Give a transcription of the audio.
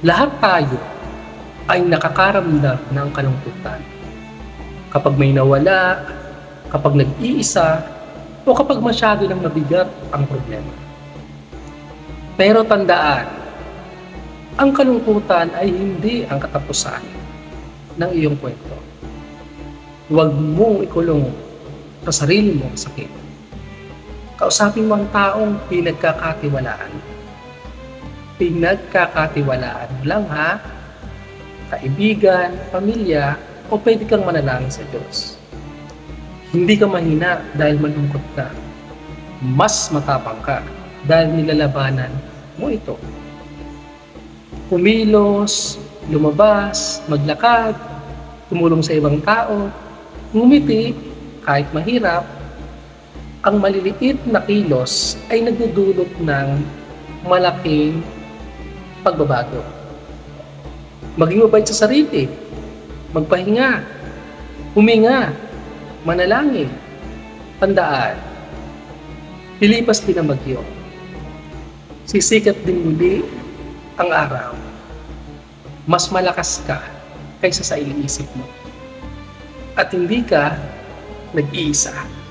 Lahat tayo ay nakakaramdam ng kalungkutan. Kapag may nawala, kapag nag-iisa, o kapag masyado ng mabigat ang problema. Pero tandaan, ang kalungkutan ay hindi ang katapusan ng iyong kwento. Huwag mong ikulong sa sarili mong sakit. Kausapin mo ang taong pinagkakatiwalaan. Pinagkakatiwalaan mo lang ha, kaibigan, pamilya, o pwede kang manalangin sa Diyos. Hindi ka mahina dahil malungkot ka. Mas matapang ka dahil nilalabanan mo ito. Kumilos, lumabas, maglakad, tumulong sa ibang tao, ngumiti kahit mahirap, ang maliliit na kilos ay nagdudulot ng malaking pagbabago. Maging mabait sa sarili, magpahinga, huminga, manalangin, tandaan, lilipas din ang bagyo. Sisikat din muli ang araw. Mas malakas ka kaysa sa iniisip mo. At hindi ka nag-iisa.